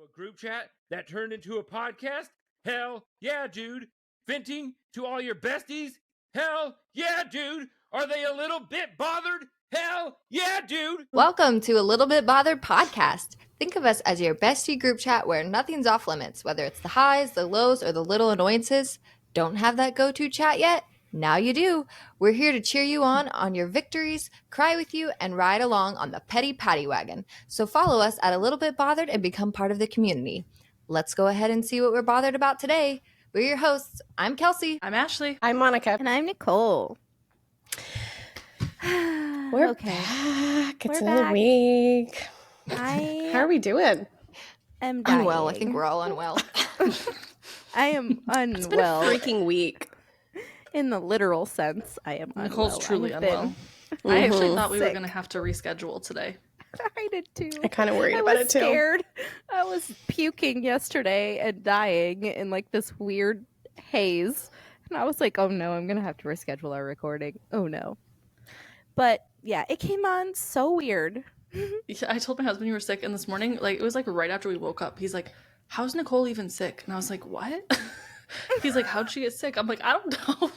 A group chat that turned into a podcast? Hell yeah, dude. Venting to all your besties? Hell yeah, dude. Are they a little bit bothered? Hell yeah, dude. Welcome to A Little Bit Bothered podcast. Think of us as your bestie group chat where nothing's off limits, whether it's the highs, the lows, or the little annoyances. Don't have that go-to chat yet? Now you do. We're here to cheer you on your victories, cry with you, and ride along on the petty patty wagon. So follow us at A Little Bit Bothered and become part of the community. Let's go ahead and see what we're bothered about today. We're your hosts. I'm Kelsie. I'm Ashley. I'm Monica. And I'm Nicole. We're back. It's another week. How are we doing? I'm dying. Unwell. I think we're all unwell. I am unwell. It's been a freaking week. In the literal sense, I am unwell. Nicole's truly unwell. I I actually thought we were going to have to reschedule today. I did too. I kind of worried about it too. Scared. I was puking yesterday and dying in like this weird haze. And I was like, oh no, I'm going to have to reschedule our recording. Oh no. But yeah, it came on so weird. I told my husband you were sick, and this morning, like it was like right after we woke up, he's like, how's Nicole even sick? And I was like, what? He's like, how'd she get sick? I'm like, I don't know.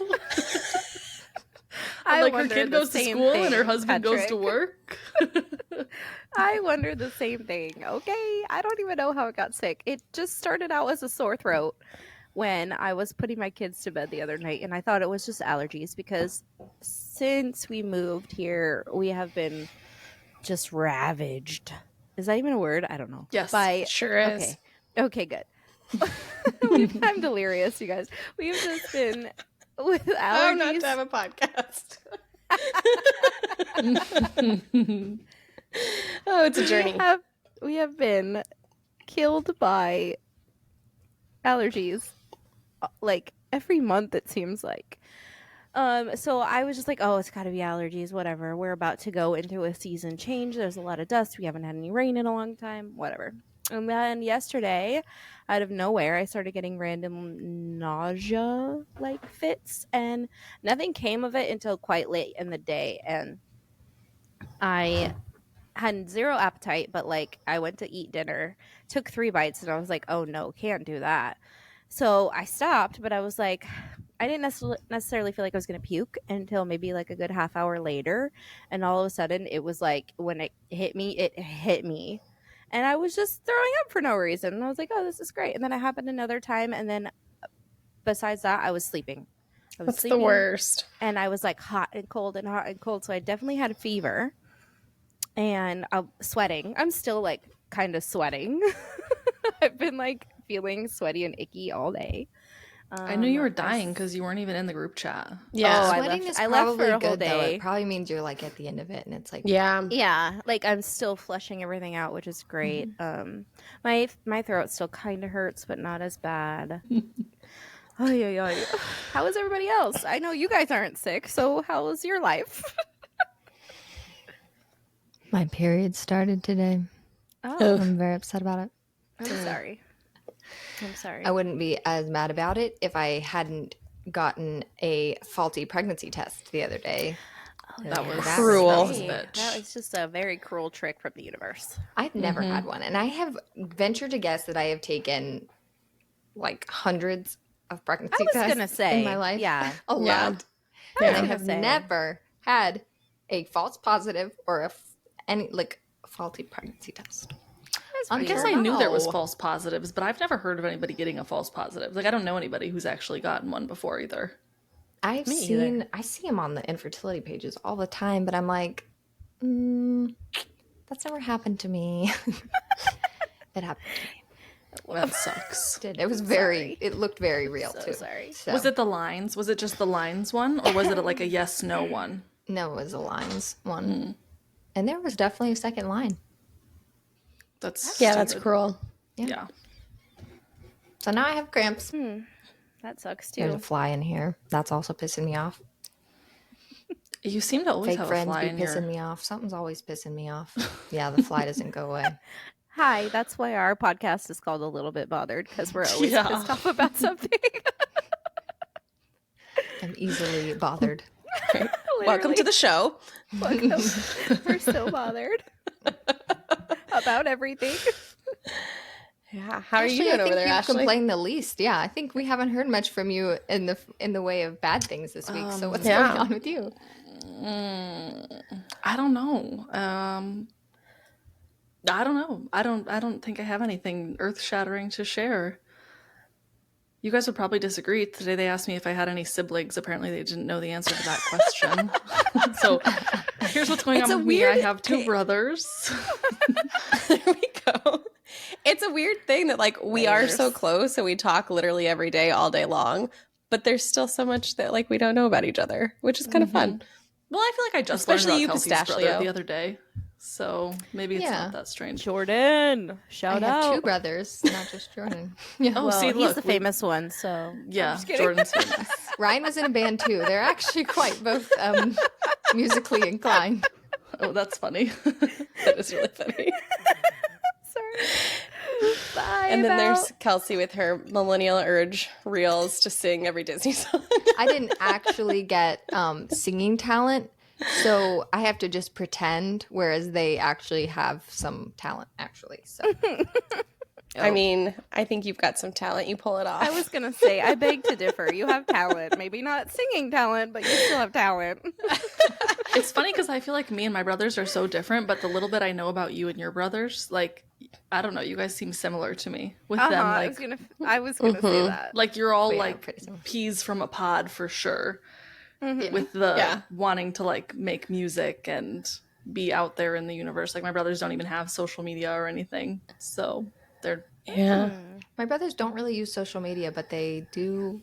I'm like, her kid goes to school and her husband goes to work. I wonder the same thing. Okay, I don't even know how it got sick. It just started out as a sore throat when I was putting my kids to bed the other night, and I thought it was just allergies because since we moved here, we have been just ravaged. Is that even a word? I don't know. Yes, sure is. Okay, good. I'm delirious, you guys. We've just been with allergies. I'm not to have a podcast. Oh, it's a journey. We have been killed by allergies like every month, it seems like. So I was just like, oh, it's got to be allergies, whatever. We're about to go into a season change. There's a lot of dust. We haven't had any rain in a long time, whatever. And then yesterday, out of nowhere, I started getting random nausea-like fits, and nothing came of it until quite late in the day. And I had zero appetite, but like I went to eat dinner, took 3 bites, and I was like, oh no, can't do that. So I stopped, but I was like, I didn't necessarily feel like I was going to puke until maybe like a good half hour later. And all of a sudden it was like, when it hit me. And I was just throwing up for no reason. And I was like, oh, this is great. And then it happened another time. And then besides that, I was sleeping. That's the worst. And I was like hot and cold and hot and cold. So I definitely had a fever. And I'm sweating. I'm still like kind of sweating. I've been like feeling sweaty and icky all day. I knew you were dying because you weren't even in the group chat. Yeah. Sweating is probably good, though. It probably means you're like at the end of it, and it's like, yeah, like I'm still flushing everything out, which is great. My throat still kind of hurts, but not as bad. How is everybody else? I know you guys aren't sick, so how is your life? my period started today. Oh, I'm very upset about it. I'm sorry. I wouldn't be as mad about it if I hadn't gotten a faulty pregnancy test the other day. Oh, That was cruel. That was just a very cruel trick from the universe. I've never had one, and I have ventured to guess that I have taken like hundreds of pregnancy tests in my life. Yeah, a lot. Yeah. And I have never had a false positive or any faulty pregnancy test. I guess I knew there was false positives, but I've never heard of anybody getting a false positive. Like, I don't know anybody who's actually gotten one before either. I see them on the infertility pages all the time, but I'm like, that's never happened to me. It happened to me. Well, that sucks. It was it looked very real too. Sorry. So. Was it the lines? Was it just the lines one? Or was it like a yes, no one? No, it was a lines one. And there was definitely a second line. That's cruel. Yeah. So now I have cramps. That sucks There's too. a fly in here. That's also pissing me off. You seem to always Fake have a friends fly be in pissing here. me off. Something's always pissing me off. Yeah, the fly doesn't go away. Hi, that's why our podcast is called A Little Bit Bothered, because we're always pissed off about something. I'm easily bothered. Welcome to the show. Welcome. We're so bothered about everything. Yeah. How are you Actually, doing I think over there, you've Ashley? complained the least. Yeah, I think we haven't heard much from you in the way of bad things this week. So what's going on with you? I don't know. I don't know. I don't think I have anything earth-shattering to share. You guys would probably disagree. Today they asked me if I had any siblings. Apparently they didn't know the answer to that question. So here's what's going on with me. I have 2 brothers. There we go. It's a weird thing that like we are so close and we talk literally every day, all day long, but there's still so much that like we don't know about each other, which is kind of fun. Well, I feel like I just Especially learned you, about Kelsey's Pistachio. brother the other day. So maybe it's not that strange. Jordan, shout I have out. 2 brothers, not just Jordan. Yeah. Oh, Well, see, he's look, the famous one, so Yeah, Jordan's famous. Ryan was in a band too. They're actually quite both musically inclined. Oh, that's funny. That is really funny. sorry. Bye. And then there's Kelsie with her millennial urge reels to sing every Disney song. I didn't actually get singing talent, so I have to just pretend, whereas they actually have some talent, actually. So, I mean, I think you've got some talent. You pull it off. I was gonna say, I beg to differ. You have talent, maybe not singing talent, but you still have talent. It's funny because I feel like me and my brothers are so different, but the little bit I know about you and your brothers, like, I don't know, you guys seem similar to me. With them, like, I was gonna say that. like you're all yeah, like pretty similar. peas from a pod for sure. Mhm. With the wanting to like make music and be out there in the universe. Like my brothers don't even have social media or anything, so they're My brothers don't really use social media, but they do.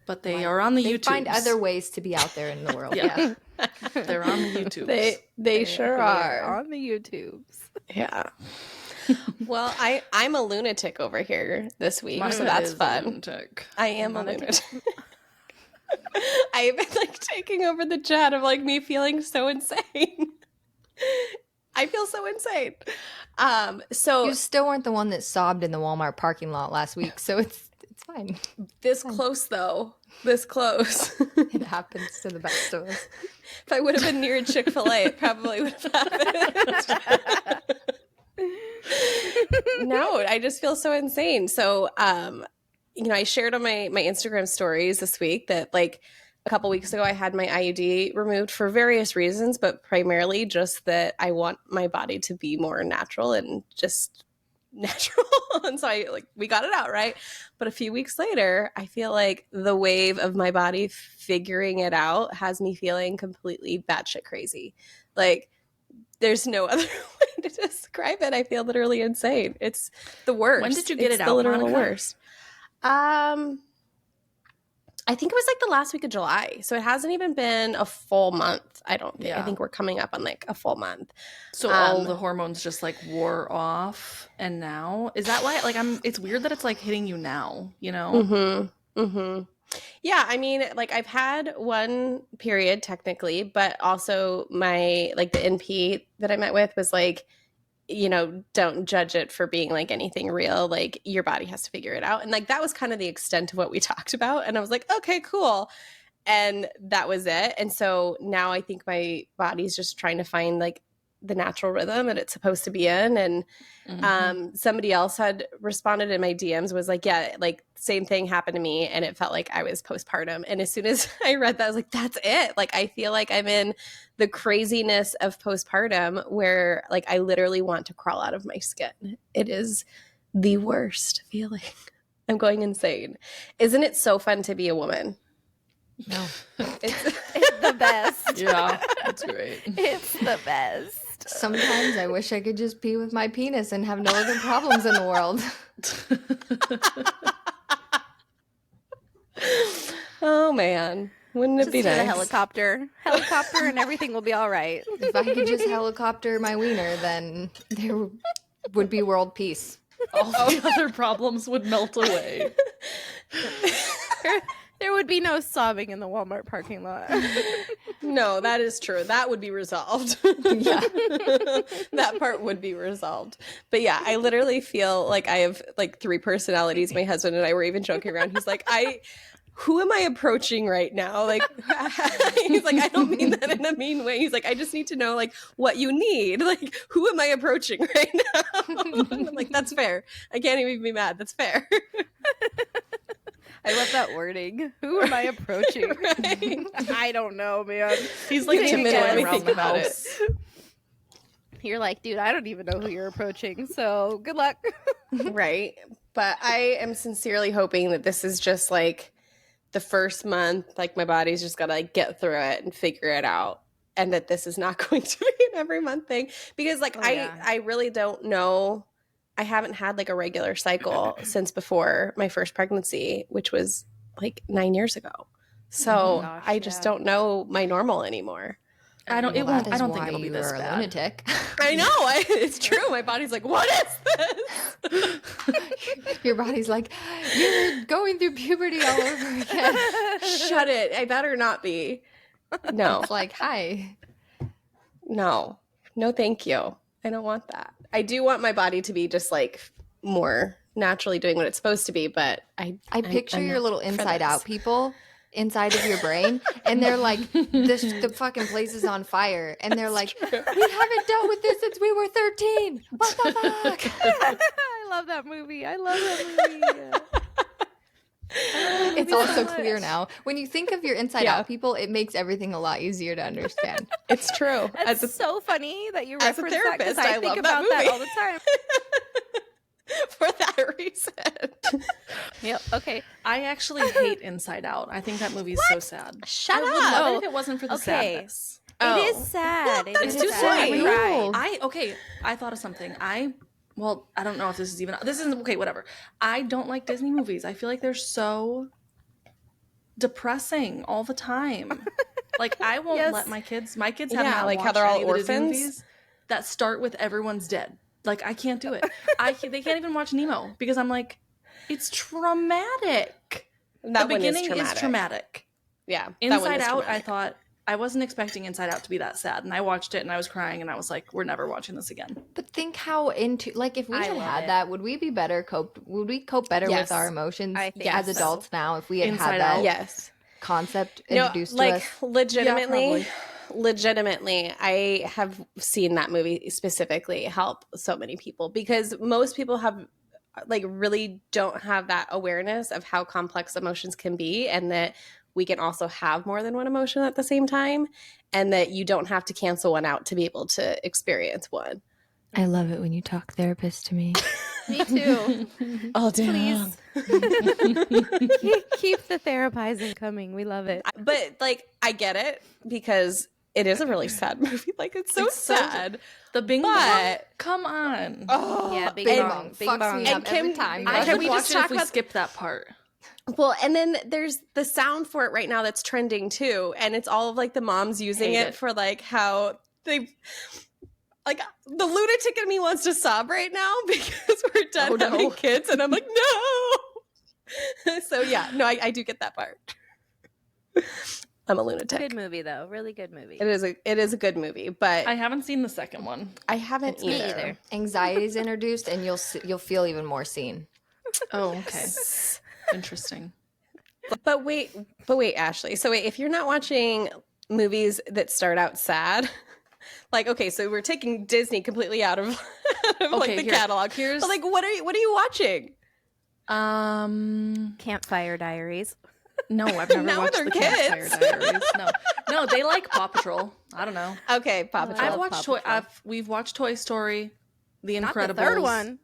but they are on the They YouTube. find other ways to be out there in the world. Yeah. Yeah. They're on the YouTube. They sure are. On the YouTubes. Yeah. Well, I'm a lunatic over here this week, so Mine that's is a fun. lunatic. I am a lunatic. I've been like taking over the chat of like me feeling so insane. I feel so insane. So You still weren't the one that sobbed in the Walmart parking lot last week, so it's fine. this close though, this close. It happens to the best of us. If I would have been near a Chick-fil-A, it probably would have happened. No, I just feel so insane. So, you know, I shared on my Instagram stories this week that like a couple weeks ago I had my IUD removed for various reasons, but primarily just that I want my body to be more natural and just natural. And so we got it out, right? But a few weeks later, I feel like the wave of my body figuring it out has me feeling completely batshit crazy. Like there's no other way to describe it. I feel literally insane. It's the worst. When did you get It's it the out, literal Monica? worst. I think it was like the last week of July. So it hasn't even been a full month. I don't think. I Yeah. think we're coming up on like a full month. So all the hormones just like wore off, and now is that why? Like it's weird that it's like hitting you now. You know? Yeah, I mean, like I've had one period technically, but also my like the NP that I met with was like, you know, don't judge it for being like anything real. Like your body has to figure it out. And like that was kind of the extent of what we talked about. And I was like, okay, cool. And that was it. And so now I think my body's just trying to find like the natural rhythm that it's supposed to be in. And somebody else had responded in my DMs was like, yeah, like same thing happened to me. And it felt like I was postpartum. And as soon as I read that, I was like, that's it. Like, I feel like I'm in the craziness of postpartum where like I literally want to crawl out of my skin. It is the worst feeling. I'm going insane. Isn't it so fun to be a woman? No. It's the best. Yeah, that's great. It's the best. Sometimes I wish I could just be with my penis and have no other problems in the world. Oh man, wouldn't it Just be get a nice? helicopter, and everything will be all right. If I could just helicopter my wiener, then there would be world peace. All the other problems would melt away. There would be no sobbing in the Walmart parking lot. No, that is true. That would be resolved. Yeah. That part would be resolved. But yeah, I literally feel like I have like 3 personalities. My husband and I were even joking around. He's like, who am I approaching right now? Like, he's like, I don't mean that in a mean way. He's like, I just need to know like what you need. Like, who am I approaching right now? And I'm like, that's fair. I can't even be mad. That's fair. I love that wording. Who am I approaching? Right? I don't know, man. He's like Take a minute, let me around think the about it. house. You're like, dude, I don't even know who you're approaching, so good luck. Right. But I am sincerely hoping that this is just like the first month, like my body's just got to like get through it and figure it out. And that this is not going to be an every month thing. Because like I really don't know. I haven't had like a regular cycle since before my first pregnancy, which was like 9 years ago. So gosh, I just don't know my normal anymore. I don't. It Well, won't. that I is don't think why it'll be you this are a bad. lunatic. I know. It's true. My body's like, what is this? Your body's like, you're going through puberty all over again. Shut it. I better not be. No. It's like, hi. No, thank you. I don't want that. I do want my body to be just like more naturally doing what it's supposed to be, but I picture I'm your not little for inside this. out people inside of your brain, and they're like, the fucking place is on fire, and they're like, we haven't dealt with this since we were 13. What the fuck? I love that movie. It's all so clear now. When you think of your inside Yeah. out people, it makes everything a lot easier to understand. It's true. That's so funny that you as a reference that because therapist, I I think love that about that movie. all the time. For that reason. Yep. Okay. I actually hate Inside Out. I think that movie's so sad. Shut I would up. love it if it wasn't for the Okay. sadness. Oh. It is sad. It That's is too sad. sweet. I cried. I thought of something. I don't know if this isn't okay, whatever. I don't like Disney movies. I feel like they're so depressing all the time. Like I won't Yes. let my kids have Yeah, not like how watched they're all any of the Disney orphans? movies that start with everyone's dead. Like I can't do it. They can't even watch Nemo because I'm like, it's traumatic. That The one beginning is traumatic. Yeah. that one Inside is Out, I traumatic. thought I wasn't expecting Inside Out to be that sad, and I watched it and I was crying and I was like, we're never watching this again. But think how into, like, if we I had love had it. that, would we be better would we cope better Yes. with our emotions I think as so. adults now if we had Inside had that Out. Yes. concept No, introduced to like us? legitimately, probably. I have seen that movie specifically help so many people because most people have like really don't have that awareness of how complex emotions can be and that we can also have more than one emotion at the same time and that you don't have to cancel one out to be able to experience one. I love it when you talk therapist to me. Me too. Oh, Please. Keep the therapizing coming. We love it. But like I get it because it is a really sad movie. Like it's so It's so- sad. The Bing Bong, But- come on. Oh, Yeah, Bing Bing Bong. Bong Bing fucks Bong. me up And every Kim- time. I Can could we watch just it talk if we about- skipped that part. Well, and then there's the sound for it right now that's trending too, and it's all of like the moms using Hate it it. for like how they like the lunatic in me wants to sob right now because we're done Oh, no. having kids, and I'm like, no. So yeah, no, I do get that part. I'm a lunatic. Good movie though. Really good movie. It is a good movie, but I haven't seen the second one. I haven't Me either. either. Anxiety is introduced, and you'll feel even more seen. Oh, okay. Interesting. But wait, Ashley. So wait, if you're not watching movies that start out sad, like okay, so we're taking Disney completely out of, like Okay, the here- catalog. here's- But like, what are you watching? Campfire Diaries. No, I've never Not watched with the our Campfire kids. Diaries. No, they like Paw Patrol. I don't know. Okay, Paw Patrol. I've watched Paw Patrol. we've watched Toy Story, The Not Incredibles. the third one.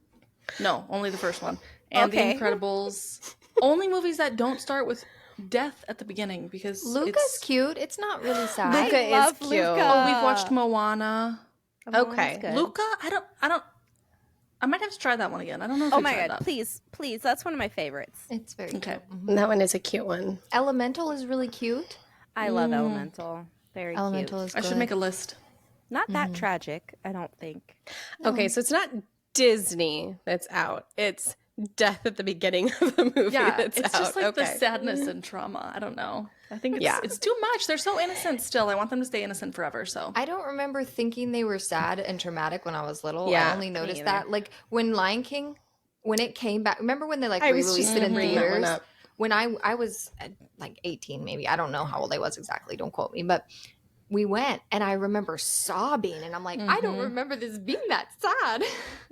No, only the first one. And Okay. The Incredibles. Only movies that don't start with death at the beginning because Luca's it's... cute. It's not really sad. Luca I is love cute. Luca. Oh, we've watched Moana. Oh, Okay. that's good. Luca, I might have to try that one again. I don't know if Oh we've my tried god! that. Please, that's one of my favorites. It's very Okay. cute. Mhm. That one is a cute one. Elemental is really cute. I love Elemental. Very Elemental cute. is I good. should make a list. Not that tragic, I don't think. Okay, so it's not Disney that's out. It's death at the beginning of the movie Yeah, that's it's out. just like the Okay. sadness and trauma. I don't know. I think Yeah. it's too much. They're so innocent still. I want them to stay innocent forever. So I don't remember thinking they were sad and traumatic when I was little. Yeah, I only noticed either. that like when Lion King, when it came back. Remember when they like I was re-released just it in bringing that one theaters? up. when I was like 18, maybe. I don't know how old I was exactly. Don't quote me. But we went and I remember sobbing. And I'm like, I don't remember this being that sad.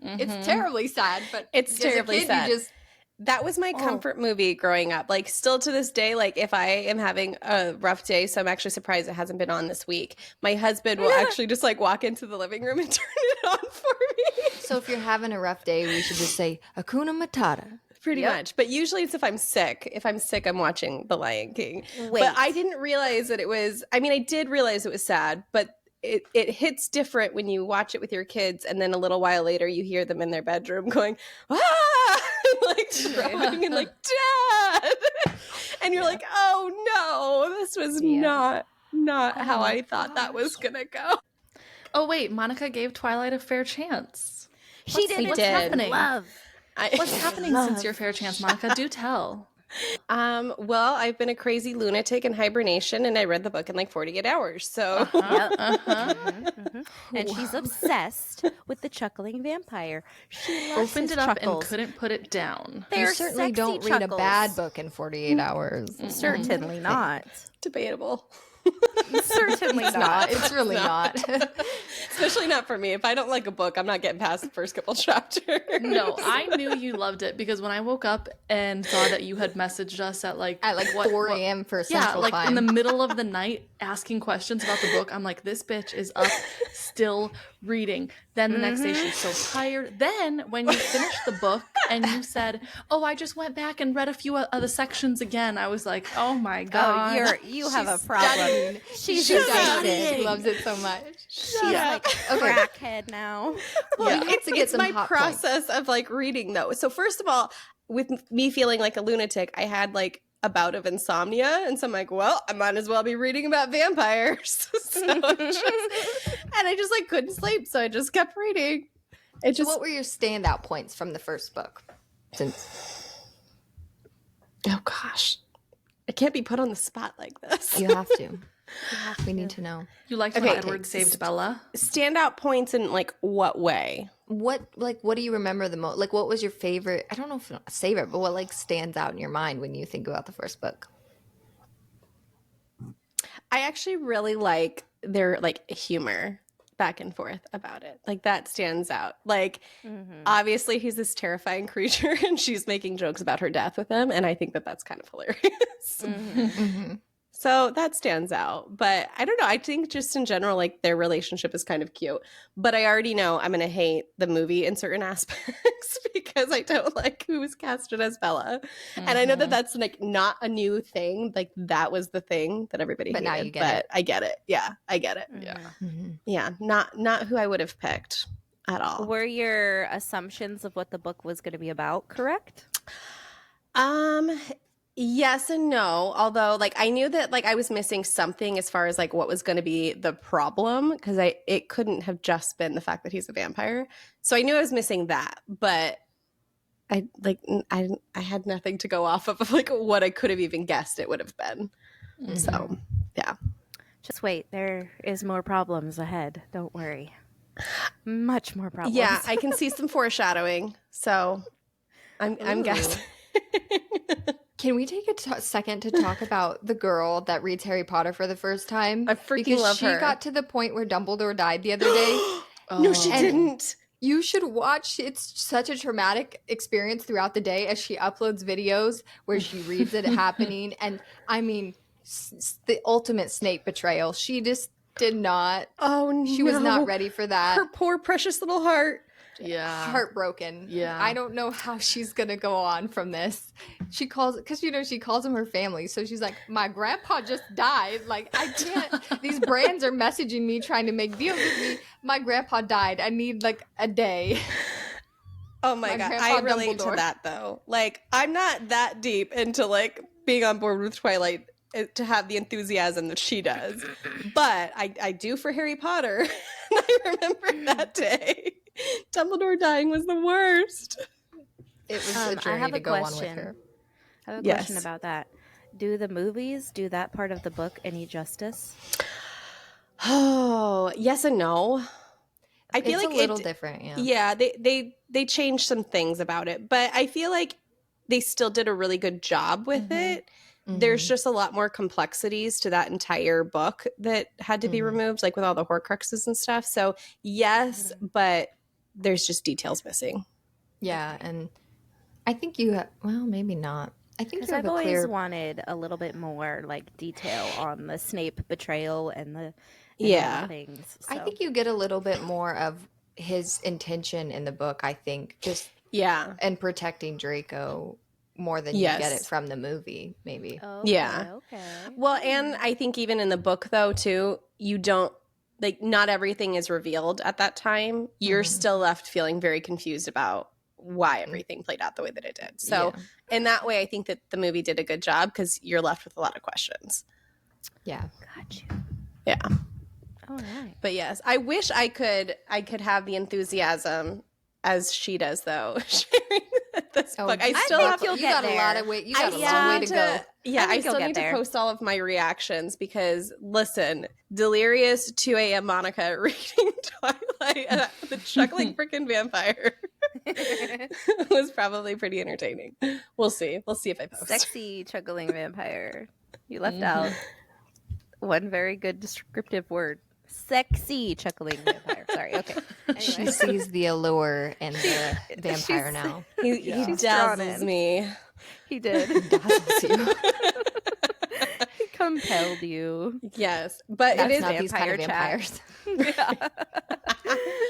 It's terribly sad. But It's as a terribly kid, sad. You just, That was my comfort movie growing up. Like, still to this day, like, if I am having a rough day, so I'm actually surprised it hasn't been on this week, my husband will actually just, like, walk into the living room and turn it on for me. so if you're having a rough day, we should just say Hakuna Matata. Pretty much. But usually it's if I'm sick. If I'm sick, I'm watching The Lion King. Wait. But I didn't realize that it was, I mean, I did realize it was sad, but it hits different when you watch it with your kids, and then a little while later you hear them in their bedroom going, ah, like crying and like, Dad. And you're like, oh no, this was not how I thought that was gonna go. Oh wait, Monica gave Twilight a fair chance. She did. What's did. happening? Love. What's happening since your fair chance, Monica? Do tell. Well, I've been a crazy lunatic in hibernation, and I read the book in like 48 hours. So And she's obsessed with the chuckling vampire. She loves Opened his it up chuckles. and couldn't put it down. They're You certainly sexy don't read a chuckles. bad book in 48 hours. Certainly not. debatable. Certainly It's not. not. It's really not. Especially not for me. If I don't like a book, I'm not getting past the first couple chapters. No, I knew you loved it because when I woke up and saw that you had messaged us at like At like 4 a.m. for Central like Time. in the middle of the night asking questions about the book, I'm like, this bitch is up still reading. Then the next day she's so tired. Then when you finished the book and you said, "Oh, I just went back and read a few of the sections again," I was like, "Oh my god, You have a problem. She's She addicted. loves it so much. She's like a crackhead now. Well, Yeah. it's, To get it's some my hot points. process of like reading though. So first of all, with me feeling like a lunatic, I had like a bout of insomnia, and so I'm like, well, I might as well be reading about vampires. And I just like couldn't sleep, so I just kept reading. It So just what were your standout points from the first book? Since oh gosh, I can't be put on the spot like this. you have to. We need to know. you liked Okay, how Edward saved Bella." Standout points in like what way? What do you remember the most? Like, what was your favorite? I don't know if it's favorite, but what like stands out in your mind when you think about the first book? I actually really like their like humor back and forth about it. Like that stands out. Like obviously he's this terrifying creature and she's making jokes about her death with him, and I think that that's kind of hilarious. So that stands out. But I don't know. I think just in general, like their relationship is kind of cute. But I already know I'm going to hate the movie in certain aspects because I don't like who was casted as Bella. And I know that that's like not a new thing. Like that was the thing that everybody But hated. now you get but it. I get it. Yeah, I get it. Yeah. Yeah, not who I would have picked at all. Were your assumptions of what the book was going to be about correct? Yes and no. Although, like, I knew that like I was missing something as far as like what was going to be the problem, because it couldn't have just been the fact that he's a vampire. So I knew I was missing that, but I had nothing to go off of like what I could have even guessed it would have been. So yeah. Just wait. There is more problems ahead. Don't worry. Much more problems. Yeah, I can see some foreshadowing. So I'm guessing. Can we take a second to talk about the girl that reads Harry Potter for the first time? I freaking because love she her. got to the point where Dumbledore died the other day. No, she And- didn't. You should watch. It's such a traumatic experience throughout the day as she uploads videos where she reads it happening. And I mean, the ultimate Snape betrayal. She just did not. Oh no. She was not ready for that. Her poor precious little heart. Yeah. Heartbroken. Yeah. I don't know how she's gonna go on from this. She calls because she calls them her family. So she's like, my grandpa just died. Like I can't. These brands are messaging me trying to make deals with me. My grandpa died. I need like a day. Oh my god, Grandpa I relate Dumbledore. to that though. Like, I'm not that deep into like being on board with Twilight to have the enthusiasm that she does, but I do for Harry Potter. And I remember that day, Dumbledore dying was the worst. It was I a journey have to a go on with question. her. I have a Yes. question about that. Do the movies do that part of the book any justice? Oh, yes and no. I feel It's like a little different. Yeah. Yeah, they changed some things about it, but I feel like they still did a really good job with it. There's just a lot more complexities to that entire book that had to be removed, like with all the Horcruxes and stuff. So yes, but there's just details missing. Yeah, and I think you have, well, maybe not. I think Because you have I've a always clear. wanted a little bit more like detail on the Snape betrayal and the Yeah. other things. I so. think you get a little bit more of his intention in the book. I think just Yeah. and protecting Draco more than you get it Yes. from the movie, maybe. Okay, Yeah. okay. Well, and I think even in the book, though, too, you don't like not everything is revealed at that time. You're still left feeling very confused about why everything played out the way that it did. So, in that way, I think that the movie did a good job because you're left with a lot of questions. Yeah. Got you. Yeah. All right. But yes, I wish I could have the enthusiasm as she does, though, sharing this book. I still think have you'll you get got a lot there. of weight. You got a still long way need to go. Yeah, I I think you'll still get need to there. post all of my reactions because, listen, delirious 2 a.m. Monica reading Twilight, the chuckling freaking vampire, was probably pretty entertaining. We'll see. We'll see if I post. Sexy chuckling vampire. You left out one very good descriptive word. Sexy chuckling vampire. Sorry. Okay. She Anyway. sees the allure in the vampire She's- now. He She's drawn dazzles in. me. He did. Dazzles you. He compelled you. Yes, but That's it is not these kind of vampire chat. vampires.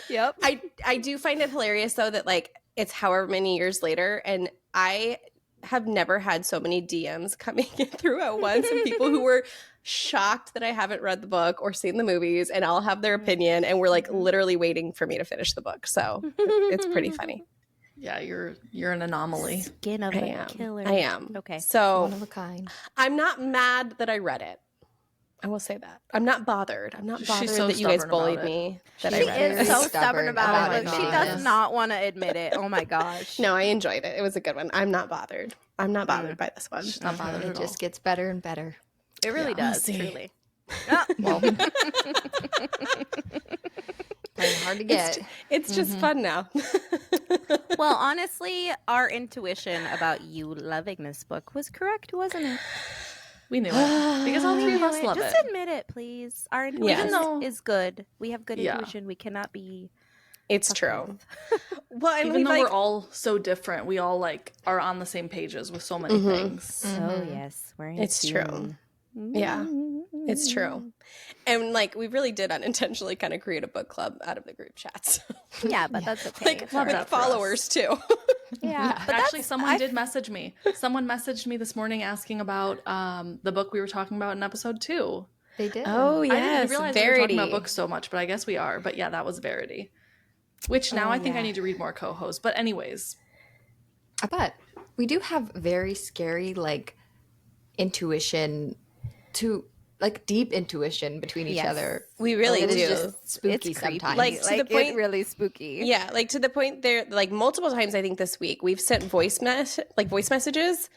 Yep. I do find it hilarious though that like it's however many years later and I have never had so many DMs coming in through at once and people who were shocked that I haven't read the book or seen the movies and I'll have their opinion and we're like literally waiting for me to finish the book. So it's pretty funny. Yeah, you're an anomaly. Skin of I a am. killer. I am. Okay. So One of a kind. I'm not mad that I read it. I will say that. I'm not bothered. I'm not She's bothered so that you guys stubborn bullied about it. me that She I read is it. so stubborn stubborn about about it. it. Like, she Goodness. does not want to admit it. Oh my gosh. No, I enjoyed it. It was a good one. I'm not bothered. I'm not bothered by this one. She's not bothered It at all. just gets better and better. It really Yeah. does. see. Truly. Well, playing hard to get. It's just fun now. Well, honestly, our intuition about you loving this book was correct, wasn't it? We knew it because all three of us love Just it. admit it, please. Our intuition Yes. Even though- is good. We have good Yeah. intuition. We cannot be. It's true. Well, and Even we though like we're all so different, we all like are on the same pages with so many things. Oh yes, we're in It's true. tune. Yeah, it's true. And like we really did unintentionally kind of create a book club out of the group chats. Yeah, but that's okay. Like It's all love with right. that for us. followers too. Yeah, but Actually, that's- someone I- did message me. Someone messaged me this morning asking about the book we were talking about in episode 2. They did. Oh I didn't yes, realize we were talking Verity. about books so much, but I guess we are. But yeah, that was Verity. Which now Oh, I think I yeah. need to read more co-hosts. But anyways, But we do have very scary, like, intuition to, like, deep intuition between each Yes. other. We really It is do. just spooky it's creepy. sometimes. Like, to the point- it really spooky. Yeah, like to the point there, like multiple times I think this week we've sent voice messages,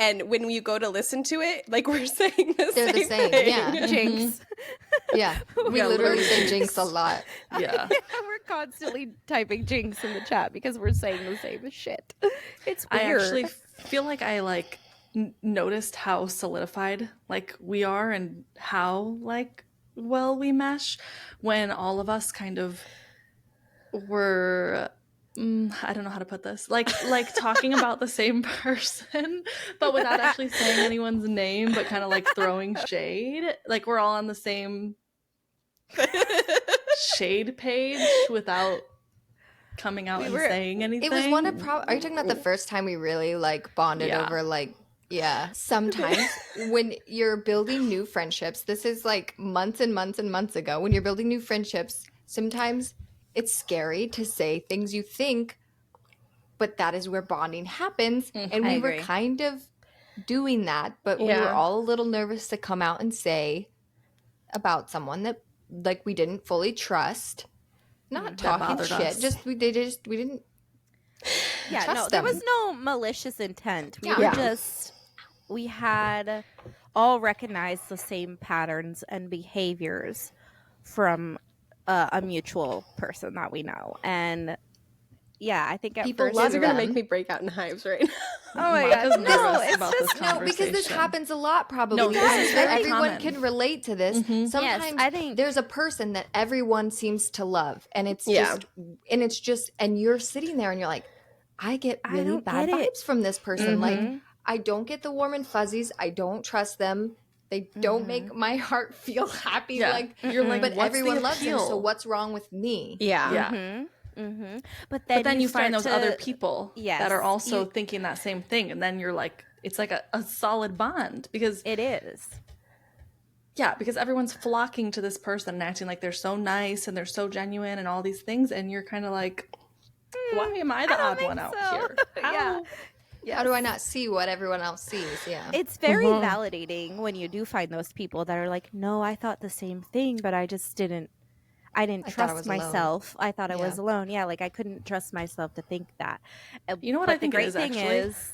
and when you go to listen to it, like we're saying the They're the same, thing. yeah. Jinx. Yeah, we Yeah, literally literally. say jinx a lot. yeah. We're constantly typing jinx in the chat because we're saying the same shit. It's I weird. actually feel like I like noticed how solidified like we are and how like well we mesh when all of us kind of were I don't know how to put this like talking about the same person but without actually saying anyone's name but kind of like throwing shade, like we're all on the same shade page without coming out We and were- saying anything. It was one of are you talking about the first time we really like bonded Yeah. over like sometimes when you're building new friendships, this is like months and months and months ago, when you're building new friendships, sometimes it's scary to say things you think, but that is where bonding happens. And I we were agree. kind of doing that, but we were Yeah. all a little nervous to come out and say about someone that like we didn't fully trust. Not talking bothered shit, us. we didn't Yeah, no, trust there them. was no malicious intent. We Yeah. were Yeah. just, we had all recognized the same patterns and behaviors from a mutual person that we know. And yeah, I think at People first love These are gonna them. make me break out in hives right now. Oh my Monica's god, no, nervous it's about just this No, because this conversation. happens a lot probably. No, this is That very everyone common. can relate to this. Mhm. Sometimes Yes, I think- there's a person that everyone seems to love, and it's Yeah. just and you're sitting there and you're like, I get I really don't bad get it. vibes from this person. Like, Mhm. I don't get the warm and fuzzies. I don't trust them. They don't make my heart feel happy. Yeah. Like, You're like, but what's the everyone loves them. So appeal? what's wrong with me? Yeah. Yeah. But But then you find start those to- other people Yes, that are also you- thinking that same thing. And then you're like, it's like a solid bond because It is. yeah, because everyone's flocking to this person and acting like they're so nice and they're so genuine and all these things. And you're kind of like, why am I the don't odd think one out so. here? Yeah. How do I not see what everyone else sees? Yeah. It's very validating when you do find those people that are like, no, I thought the same thing, but I just didn't. I didn't I thought I trust was alone." myself. I thought I Yeah. was alone. Yeah, like I couldn't trust myself to think that. You know what But I think the it great is, thing actually? is,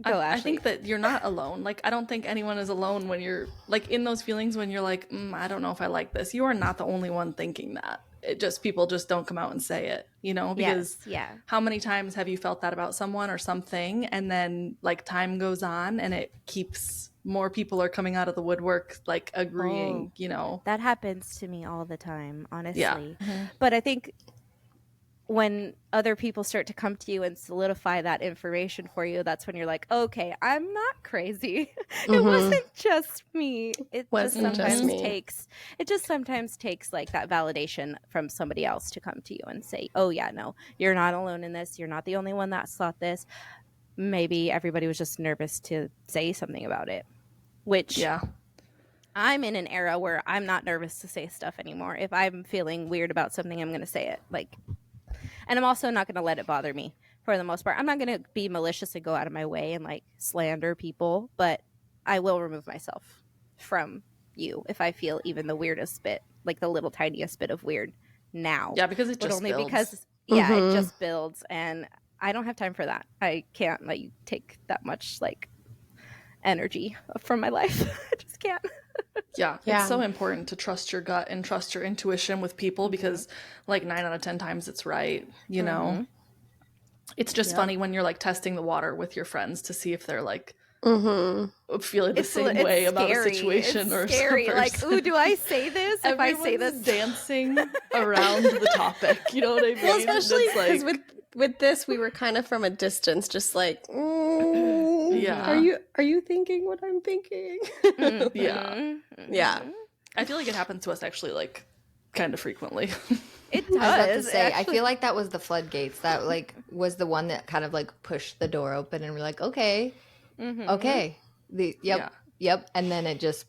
go, I Ashley. think that you're not alone. Like, I don't think anyone is alone when you're like in those feelings when you're like, I don't know if I like this. You are not the only one thinking that. It just, people just don't come out and say it, you know? Because Yes, yeah. how many times have you felt that about someone or something? And then like time goes on and it keeps more people are coming out of the woodwork, like agreeing, you know? That happens to me all the time, honestly. Yeah. But I think when other people start to come to you and solidify that information for you, that's when you're like, okay, I'm not crazy. It wasn't just me. It Wasn't just me. just sometimes takes like that validation from somebody else to come to you and say, oh yeah, no, you're not alone in this. You're not the only one that's thought this. Maybe everybody was just nervous to say something about it, which Yeah. I'm in an era where I'm not nervous to say stuff anymore. If I'm feeling weird about something, I'm going to say it. Like, and I'm also not going to let it bother me for the most part. I'm not going to be malicious and go out of my way and like slander people, but I will remove myself from you if I feel even the weirdest bit, like the little tiniest bit of weird now. Yeah, because it But just only builds. because, yeah, it just builds. And I don't have time for that. I can't let you take that much like energy from my life. I just can't. Yeah, Yeah. it's so important to trust your gut and trust your intuition with people because like 9 out of 10 times it's right, you know? It's just funny when you're like testing the water with your friends to see if they're like feeling the same way about a situation or scary. something. Like, ooh, do I say this? If I say this, Everyone's dancing around the topic, you know what I mean? Well, especially It's because like, with this, we were kind of from a distance, just like, Yeah. Are you thinking what I'm thinking? yeah. Yeah. I feel like it happens to us actually like kind of frequently. it I does. was about to say, I actually. feel like that was the floodgates. That like was the one that kind of like pushed the door open, and we're like, okay, okay, yep, and then it just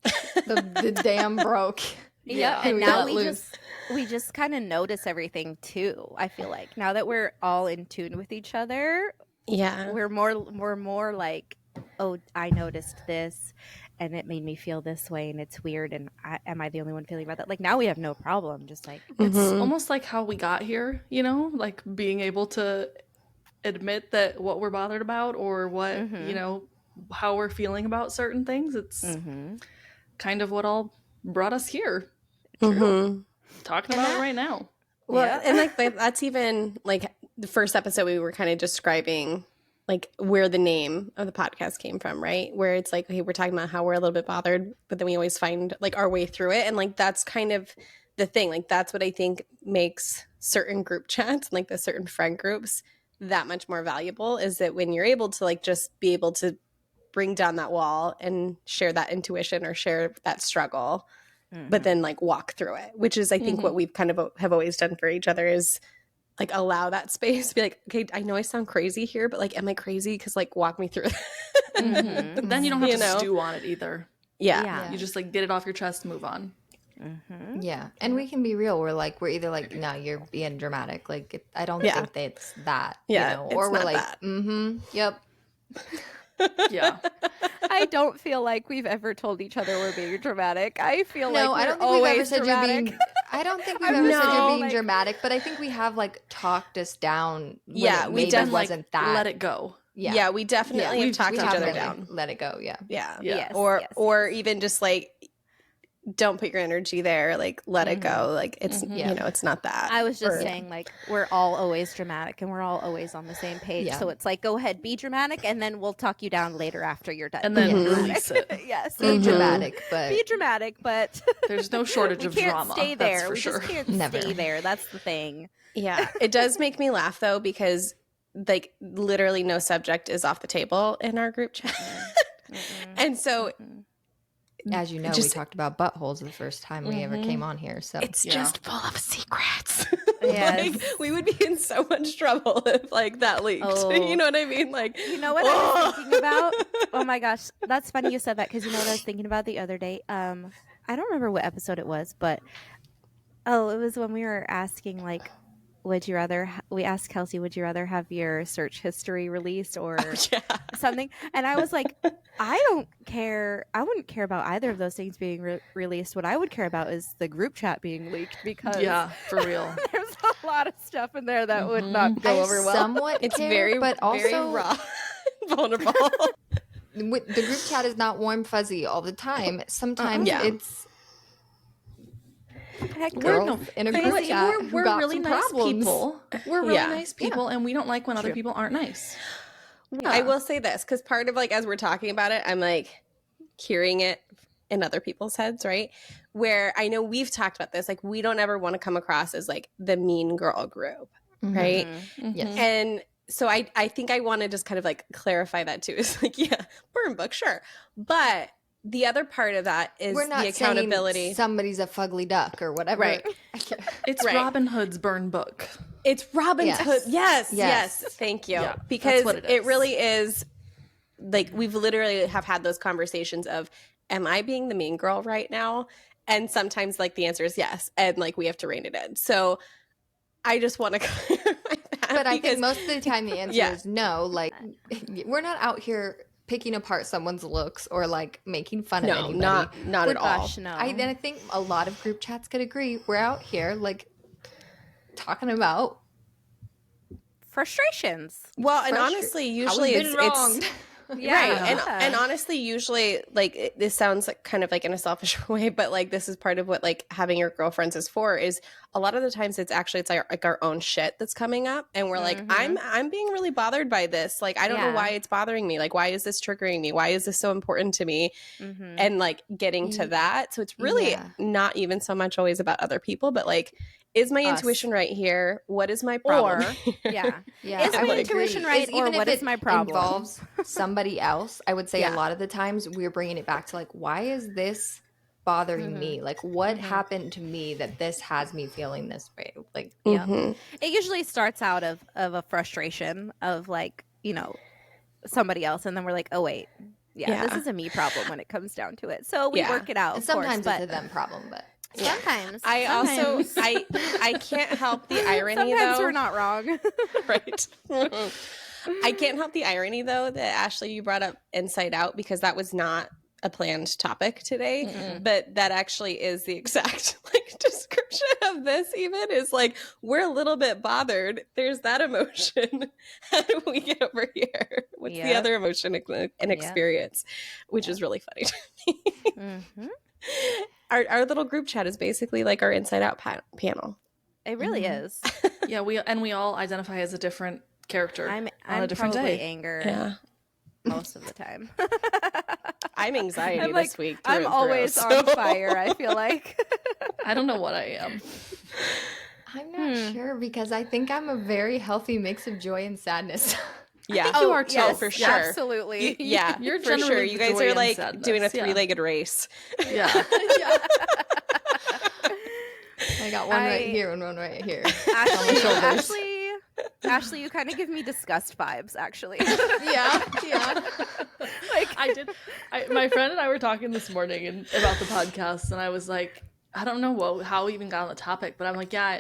the dam broke. Yeah, And and we now got we loose. just kind of notice everything too. I feel like now that we're all in tune with each other, Yeah. we're more like, oh, I noticed this, and it made me feel this way, and it's weird. And am I the only one feeling about that? Like now we have no problem. Just like It's almost like how we got here, you know, like being able to admit that what we're bothered about or what, you know, how we're feeling about certain things. It's kind of what all brought us here. Talking about it right now. Well, Yeah. and like that's even like the first episode we were kind of describing like where the name of the podcast came from, right? Where it's like, okay, we're talking about how we're a little bit bothered, but then we always find like our way through it. And like that's kind of the thing. Like that's what I think makes certain group chats, like the certain friend groups, that much more valuable is that when you're able to like just be able to bring down that wall and share that intuition or share that struggle, but then like walk through it, which is I think what we've kind of have always done for each other is like allow that space to be like, okay, I know I sound crazy here, but like, am I crazy? Because like walk me through it. But then you don't have You to know? stew on it either. Yeah. Yeah. You just like get it off your chest, move on. Yeah, and we can be real. We're either like, no, you're being dramatic. Like, I don't Yeah. think that it's that. Yeah, you know? it's Or we're not like, that. yep. Yeah. I don't feel like we've ever told each other we're being dramatic. I feel No, like I don't think we've ever said you're being. I don't think we've ever said No, you're being like- dramatic, but I think we have like talked us down. When Yeah, it we maybe Then, wasn't like, that. let it go. Yeah, we definitely have talked we each have other really down. let it go. Yeah. Yeah. Yeah. Yes, Or yes, or even just like don't put your energy there, like let it go, like it's you know, it's not that. I was just Or- saying, like, we're all always dramatic and we're all always on the same page. Yeah. So it's like, go ahead, be dramatic, and then we'll talk you down later after you're done. And then being release dramatic. it. Yes. Be dramatic, but Be dramatic, but There's no shortage we of can't drama. stay That's there. for We sure. just can't Never. stay there. That's the thing. Yeah, it does make me laugh though, because like literally no subject is off the table in our group chat. And so as you know, Just- we talked about buttholes the first time we ever came on here. So it's Yeah. just full of secrets. Yes. Like we would be in so much trouble if like that leaked. Oh. You know what I mean? Like You know what I was thinking about? Oh my gosh, that's funny you said that, because you know what I was thinking about the other day. I don't remember what episode it was, but it was when we were asking, like, would you rather? We asked Kelsie, would you rather have your search history released or yeah. something? And I was like, I don't care. I wouldn't care about either of those things being released. What I would care about is the group chat being leaked, because Yeah, for real. there's a lot of stuff in there that would not go I over well. somewhat It's care, very but very also raw, vulnerable. the group chat is not warm fuzzy all the time. Sometimes Yeah. it's Heck, girls in a You know group what? chat who We're got really some nice problems. people. We're really Yeah. nice people, and we don't like when other True. people aren't nice. I will say this, because part of like as we're talking about it, I'm like hearing it in other people's heads, right? Where I know we've talked about this, like we don't ever want to come across as like the mean girl group, Mhm. right? Yes. And so I think I want to just kind of like clarify that too. It's like, yeah, burn book, sure. But the other part of that is We're not the accountability. saying somebody's a fugly duck or whatever. Right. It's Right. Robin Hood's burn book. It's Robin Yes. Hood. Yes, Yes. yes. Thank you. Yeah, that's Because what it it is. really is like we've literally have had those conversations of, am I being the mean girl right now? And sometimes like the answer is yes. And like we have to rein it in. So I just want to clarify that. But I because- think most of the time the answer Yeah. is no. Like, we're not out here picking apart someone's looks or like making fun of no, anybody. not at all. Gosh, no. And I think a lot of group chats could agree. We're out here like talking about Frustrations. Well, and Frustrat- honestly, how usually we've been wronged. Yeah. Right. And honestly, usually like this sounds like kind of like in a selfish way, but like this is part of what like having your girlfriends is for, is a lot of the times it's like our own shit that's coming up, and we're like, I'm being really bothered by this. Like I don't know Yeah. why it's bothering me. Like why is this triggering me? Why is this so important to me? Mhm. And like getting to that. So it's really Yeah. not even so much always about other people, but like, is my Us. intuition right here? What is my problem? Or, yeah. Yeah, Is I my would intuition agree. right, or even what if is it my problem? involves somebody else, I would say Yeah. a lot of the times we're bringing it back to like, why is this bothering me? Like, what happened to me that this has me feeling this way? Like, Yeah. Mhm. It usually starts out of a frustration of like, somebody else, and then we're like, oh wait, Yeah. this is a me problem when it comes down to it. So we Yeah. work it out. Of sometimes course, it's a them problem, but sometimes I also sometimes. I can't help the irony Sometimes though. we're not wrong. Right. I can't help the irony though that Ashley, you brought up Inside Out, because that was not a planned topic today, but that actually is the exact like description of this. Even is like, we're a little bit bothered. There's that emotion. How do we get over here? What's the Yep. other emotion and experience, which is really funny to me. Mhm. Our little group chat is basically like our Inside Out panel. It really is. Yeah, we all identify as a different character I'm on a different probably day. anger Yeah. most of the time. I'm anxiety I'm this like, week. through I'm and always through, on so- fire, I feel like. I don't know what I am. I'm not sure because I think I'm a very healthy mix of joy and sadness. Yeah. you are too, yes, for sure. Absolutely. Yeah, You're for sure. generally You the guys joy are and like sadness, doing a yeah. three-legged race. Yeah. I got one right I- here and one right here. Ashley, you kind of give me disgust vibes, actually. yeah. My friend and I were talking this morning about the podcast, and I was like, I don't know how we even got on the topic, but I'm like, yeah,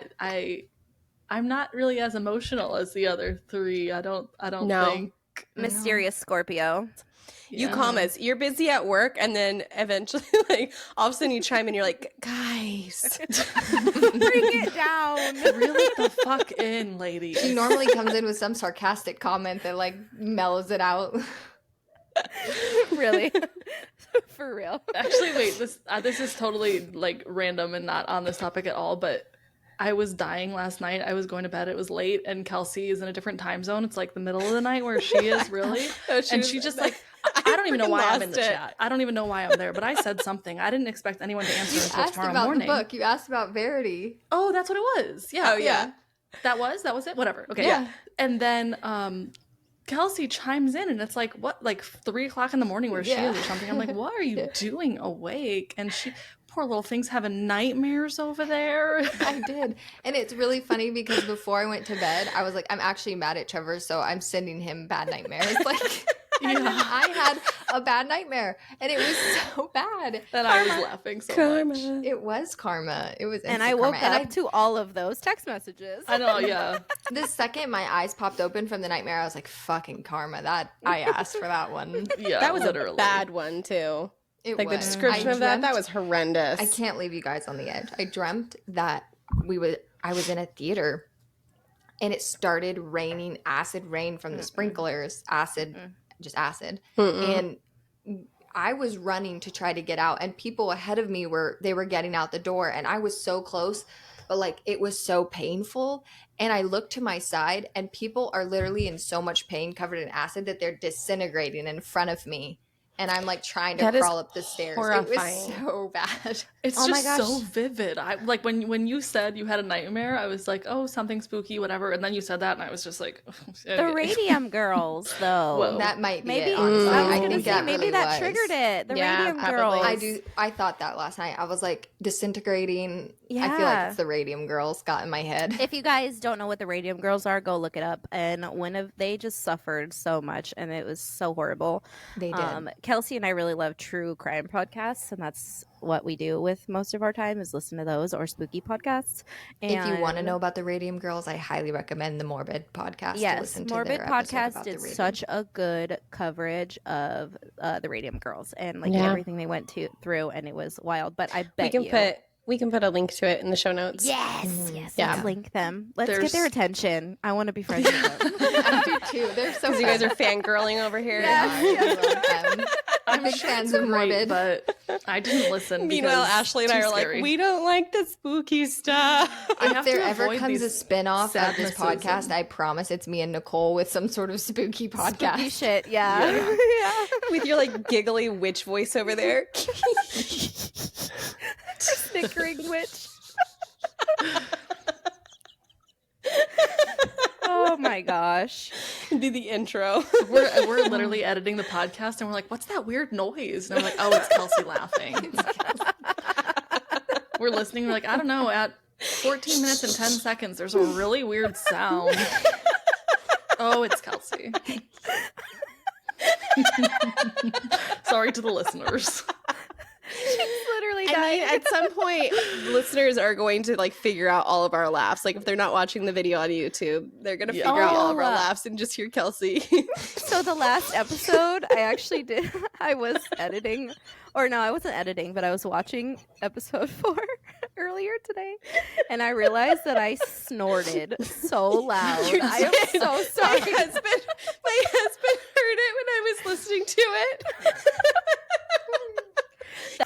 I'm not really as emotional as the other three. I don't No. think. Mysterious Scorpio. You Yeah. calm us. You're busy at work, and then eventually, like, all of a sudden you chime in, you're like, guys. Bring it down. Reel it the fuck in, lady. She normally comes in with some sarcastic comment that like mellows it out. Really. For real. Actually, wait, this is totally like random and not on this topic at all, but I was dying last night. I was going to bed. It was late, and Kelsie is in a different time zone. It's like the middle of the night where she is, really. And she just like, I don't even know why I'm in the chat. I don't even know why I'm there, but I said something. I didn't expect anyone to answer until asked tomorrow about morning. the book. You asked about Verity. Oh, that's what it was. Yeah. Oh, yeah. That was it? Whatever. Okay. Yeah. And then Kelsie chimes in, and it's like, what, like 3 o'clock in the morning where she is or something. I'm like, what are you doing awake? And she, poor little thing's having nightmares over there. I did. And it's really funny because before I went to bed, I was like, I'm actually mad at Trevor, so I'm sending him bad nightmares. Like, and then I had a bad nightmare, and it was so bad. And I was laughing so much. It was karma. It was instant And I woke karma. up to all of those text messages. I know, yeah. The second my eyes popped open from the nightmare, I was like, fucking karma. That I asked for that one. Yeah, That was literally a bad one too. It Like the was. description I of that dreamt- was horrendous. I can't leave you guys on the edge. I dreamt that I was in a theater and it started raining acid rain from the sprinklers, just acid. And I was running to try to get out, and people ahead of me were getting out the door, and I was so close, but like it was so painful. And I looked to my side, and people are literally in so much pain, covered in acid, that they're disintegrating in front of me. And I'm like trying to That is crawl up the stairs. horrifying. It was so bad. It's Oh my just so gosh. vivid. I like when you said you had a nightmare, I was like, oh, something spooky, whatever. And then you said that, and I was just like, The okay. Radium Girls, though. Whoa. That might be Maybe it, honestly. I was I gonna think say that maybe really that was. triggered it. The Yeah, Radium probably. Girls. I thought that last night. I was like disintegrating. I feel like Yeah. it's the Radium Girls got in my head. If you guys don't know what the Radium Girls are, go look it up. And they just suffered so much, and it was so horrible. They did. Kelsie and I really love true crime podcasts, and that's what we do with most of our time is listen to those or spooky podcasts. And If you want to know about the Radium Girls, I highly recommend the Morbid podcast. To yes, listen to Morbid their episode podcast about the did Radium. such a good coverage of the Radium Girls and like Yeah. everything they went through, and it was wild. But I bet we can put a link to it in the show notes. yes, yes, Yeah. let's link them. Let's get There's- their attention. I want to be friends with them. I do too. They're so Because you guys are fangirling over here. I love them. I'm big sure fans it's of great, Morbid. but I didn't listen. Meanwhile, because Ashley and I too are scary. like, we don't like the spooky stuff. I If have there to ever avoid comes a these spin-off of this sadnesses podcast, and- I promise it's me and Nicole with some sort of spooky podcast. Spooky shit, yeah. Yeah. With your like giggly witch voice over there. Snickering witch. Oh my gosh. Do the intro. We're literally editing the podcast, and we're like, "What's that weird noise?" And we're like, "Oh, it's Kelsie laughing." We're listening. We're like, "I don't know." At 14 minutes and 10 seconds, there's a really weird sound. Oh, it's Kelsie. Sorry to the listeners. She's literally I dying. mean, at some point, listeners are going to like figure out all of our laughs. Like if they're not watching the video on YouTube, they're gonna Yeah. figure out all of our Oh. laughs and just hear Kelsie. So the last episode, I actually did. I was editing, or no, I wasn't editing, but I was watching episode 4 earlier today, and I realized that I snorted so loud. You I am did. so sorry. My husband heard it when I was listening to it.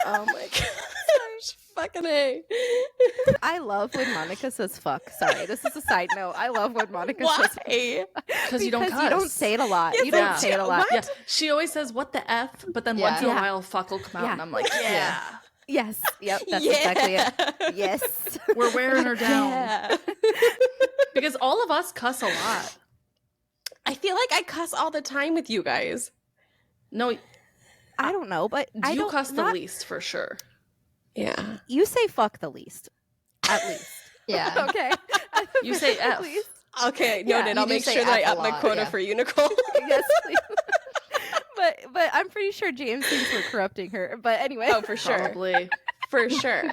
Oh my gosh. Fucking A. I love when Monica says "fuck." Sorry, this is a side note. I love when Monica says Why? Because you don't cuss. you don't say it a lot. Yes, you don't I say it a do. lot. What? Yeah, she always says, "What the f?" But then Yeah. once in a Yeah. while, "fuck" will come out, Yeah. and I'm like, "Yeah, Yes. Yep. That's exactly it. Yes. we're wearing her down." Yeah. Because all of us cuss a lot. I feel like I cuss all the time with you guys. No, I don't know, but I you don't cuss the not- least for sure. Yeah. You say "fuck" the least, at least. Yeah. Okay. You say At F. least. Okay, Yeah, noted. you I'll do make say sure that I F a up my lot, quota yeah. for you, Nicole. Yes, please. but I'm pretty sure James thinks we're corrupting her. But anyway. Oh, for sure. Probably. For sure.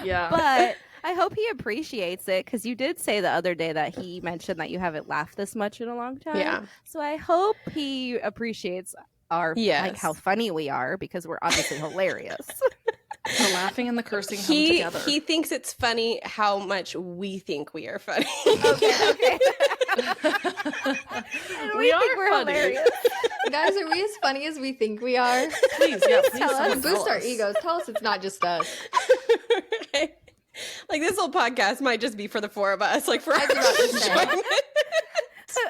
Yeah. But I hope he appreciates it because you did say the other day that he mentioned that you haven't laughed this much in a long time. Yeah. So I hope he appreciates our like Yes. how funny we are because we're obviously hilarious. The laughing and the cursing come He together. thinks it's funny how much we think we are funny. Okay. We are think we're funny. hilarious. Guys, are we as funny as we think we are? Please, yeah, please tell someone us. tell Boost our us. egos. Tell us it's not just us. Like this whole podcast might just be for the four of us, like for I was about to say. enjoyment.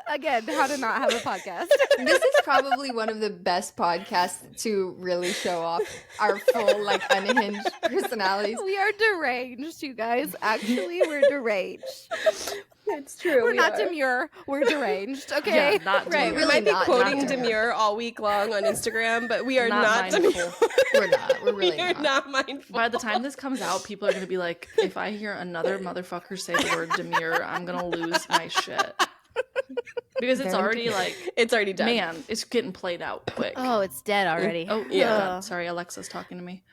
Again, how to not have a podcast. This is probably one of the best podcasts to really show off our full, like, unhinged personalities. We are deranged, you guys. Actually, we're deranged. It's true. We're not demure. We're deranged. Okay. Yeah, not Right, demure. we Really might be not quoting demure. demure all week long on Instagram, but we are Not not mindful. demure. We're not. We're really we are not. not mindful. By the time this comes out, people are going to be like, if I hear another motherfucker say the word demure, I'm going to lose my shit. Because it's Very already demure. like, It's already done. man, it's getting played out quick. Oh, it's dead already. Oh, Yeah. God. Sorry, Alexa's talking to me.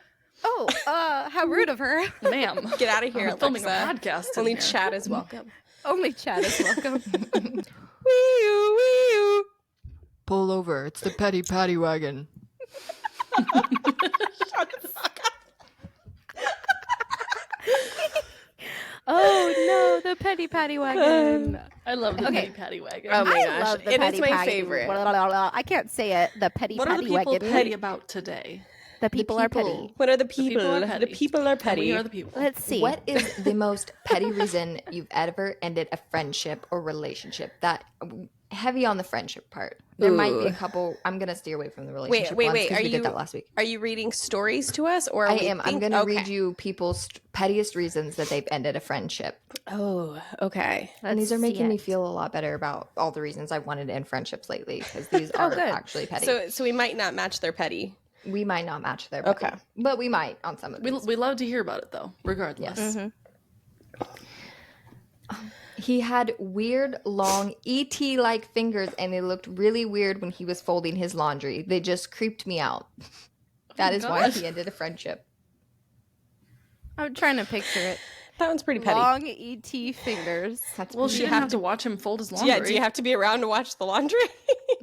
Oh, how rude of her. Ma'am. Get out of here, I'm filming a Alexa. podcast. in Only here. chat is welcome. Only Chad is welcome. Wee-oo, wee-oo. Pull over. It's the Petty Patty Wagon. Oh no, the Petty Patty Wagon. I love the Okay. Petty Patty Wagon. Oh my I gosh. love the It is Petty my Patty. favorite. Blah, blah, blah, blah. I can't say it. The Petty What are the Patty people Wagon. petty about today? The people are people. petty. What are the people people? are The petty. people are And petty. we are the people. Let's see. What is the most petty reason you've ever ended a friendship or relationship? That heavy on the friendship part. There might be a Ooh. couple. I'm gonna steer away from the relationship wait, ones wait, 'cause are we you- did that last week. Are you reading stories to us, or are I we am. I'm think- gonna okay. read you people's pettiest reasons that they've ended a friendship, Oh, okay. and these are Let's see making me it. feel a lot better about all the reasons I've wanted to end friendships lately because these Oh, are good. actually petty. So we might not match their petty. we might not match their petty, Okay. but we might on some of We, these. we love to hear about it, though, regardless. Yes. Mhm. He had weird, long, ET-like fingers, and they looked really weird when he was folding his laundry. They just creeped me out. That is why God. he ended a friendship. I'm trying to picture it. That one's pretty petty. Long ET fingers. That's Well, pretty she bad. didn't have to watch him fold his laundry. Yeah, do you have to be around to watch the laundry?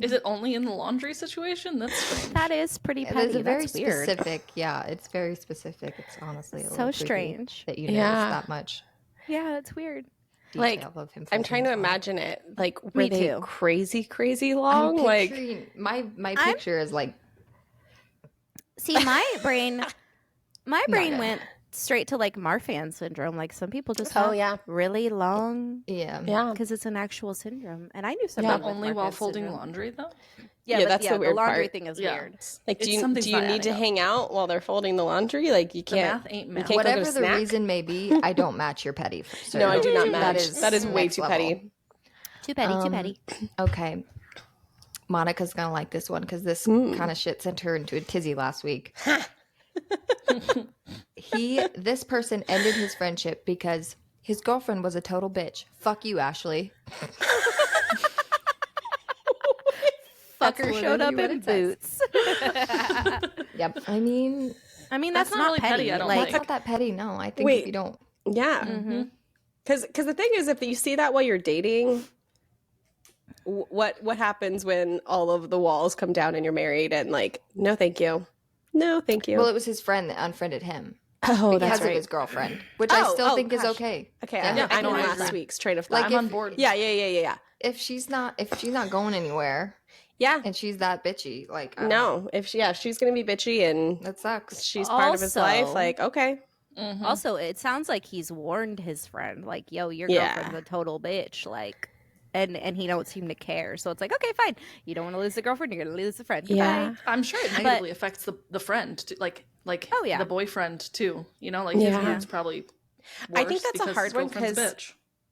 Is it only in the laundry situation? That's strange. That is pretty It petty. is a very That's weird. specific. Yeah, it's very specific. It's honestly a So little creepy strange. that you Yeah. notice that much Yeah, that's weird. Like, detail of him. I'm folding trying to his laundry. imagine it. Like, were Me they too. crazy I'm long? Like, picturing my I'm- picture is like See, my brain yeah. went straight to like Marfan syndrome. Like some people just oh have yeah, really long yeah. yeah. because it's an actual syndrome. And I knew But somebody with only while Marfan folding syndrome. laundry, though? Yeah, Yeah, but that's the weird laundry part. thing is Yeah. weird. Like, It's do you something's need not to adding up. hang out while they're folding the laundry? Like, you The can't. math ain't you math. can't go get a Whatever the snack? reason may be, I don't match your petty. Sir. No, I do not That match. That is way next too level. petty. Too petty, too Um, petty. Okay. Monica's gonna like this one because this Mm. kind of shit sent her into a tizzy last week. This person ended his friendship because his girlfriend was a total bitch. Fuck you, Ashley. That's Fucker showed up literally in what it boots. Yep. I mean, I mean, That's that's, not not really petty, petty. I don't that's like, think. not that petty. No, I think Wait. if you don't. Yeah, Mm-hmm. because the thing is, if you see that while you're dating, what happens when all of the walls come down and you're married and like, no, thank you, no, thank you. Well, it was his friend that unfriended him oh, because that's of right. his girlfriend, which I Oh, still oh, think is gosh. okay. Okay, Yeah, I'm no, in I last agree. week's train of Like thought. I'm on board. Yeah, yeah. If she's not going anywhere Yeah. and she's that bitchy, like I don't- No, if she's gonna be bitchy and that sucks. she's part of his life, Also- like, okay. Mhm. Also, it sounds like he's warned his friend, like, "Yo, your Yeah. girlfriend's a total bitch," like, and he don't seem to care. So it's like, okay, fine. You don't want to lose the girlfriend, you're gonna lose the friend. Yeah. Goodbye. I'm sure it But- negatively affects the friend, too, like Oh, yeah. the boyfriend too. You know, like Yeah. his mood's probably. I think worse that's a because hard his one girlfriend's a 'cause-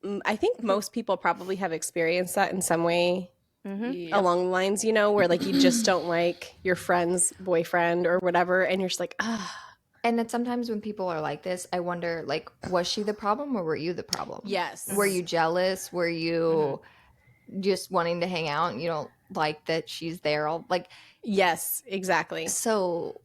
bitch. I think most people probably have experienced that in some way Mm-hmm. Yeah. along the lines, where like you just don't like your friend's boyfriend or whatever, and you're just like, ah, And then sometimes when people are like this, I wonder, like, was she the problem or were you the problem? yes. Were you jealous? Were you just wanting to hang out and you don't like that she's there? All like, Yes, exactly. so,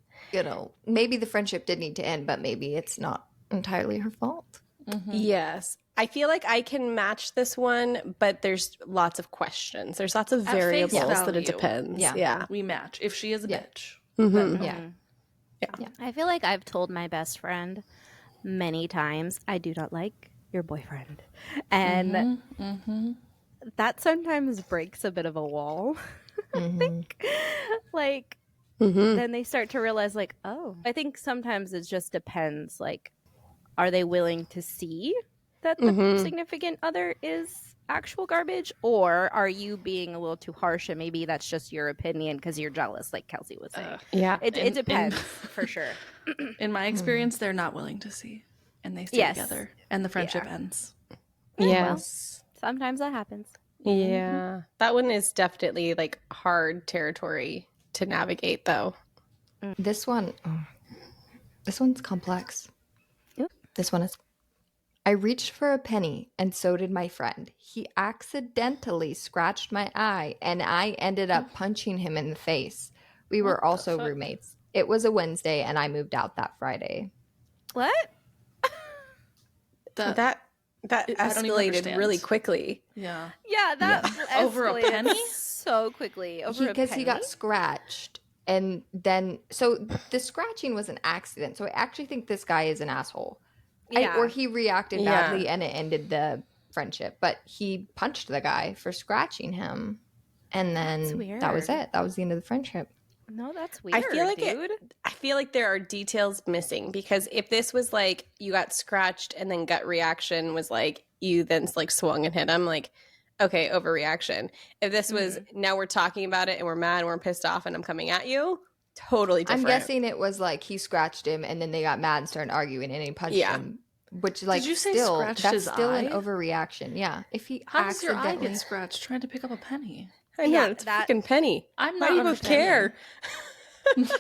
maybe the friendship did need to end, but maybe it's not entirely her fault. Mhm. Yes. I feel like I can match this one, but there's lots of questions. There's lots of At face variables that value, it depends. yeah. Yeah. We match. If she is a Yeah. bitch, Mhm. then Yeah. I feel like I've told my best friend many times, I do not like your boyfriend. And Mhm. that sometimes breaks a bit of a wall. Mhm. Like, Mhm. then they start to realize, like, oh, I think sometimes it just depends. Like, are they willing to see that the Mhm. significant other is actual garbage, or are you being a little too harsh and maybe that's just your opinion because you're jealous, like Kelsie was saying? Yeah. It depends for sure. In my experience, they're not willing to see, and they stay Yes. together, and the friendship Yeah. ends. Yes. Sometimes that happens. Yeah. That one is definitely like hard territory to navigate though. This one's complex. Yep. This one is. I reached for a penny, and so did my friend. He accidentally scratched my eye, and I ended up punching him in the face. We were What the also fuck? roommates. It was a Wednesday, and I moved out that Friday. What? That I don't even escalated understand. really quickly. Yeah. Yeah, that Over a escalated penny? so quickly. Over a Because he got penny? scratched, and then so the scratching was an accident. So I actually think this guy is an asshole. Yeah. Or he reacted Yeah. badly and it ended the friendship. But he punched the guy for scratching him. And then that was weird. it. That was the end of the friendship. No, that's weird. I feel like dude. I feel like there are details missing because if this was like you got scratched and then gut reaction was like you then like swung and hit him, like okay, overreaction. If this was now we're talking about it and we're mad and we're pissed off and I'm coming at you, totally different. I'm guessing it was like he scratched him and then they got mad and started arguing and he punched him. Which like you say still scratched that's his still an eye? overreaction. Yeah. If he How does your eye accidentally get scratched trying to pick up a penny? I know Yeah, it's a that- freaking penny. I'm Why not do you both care?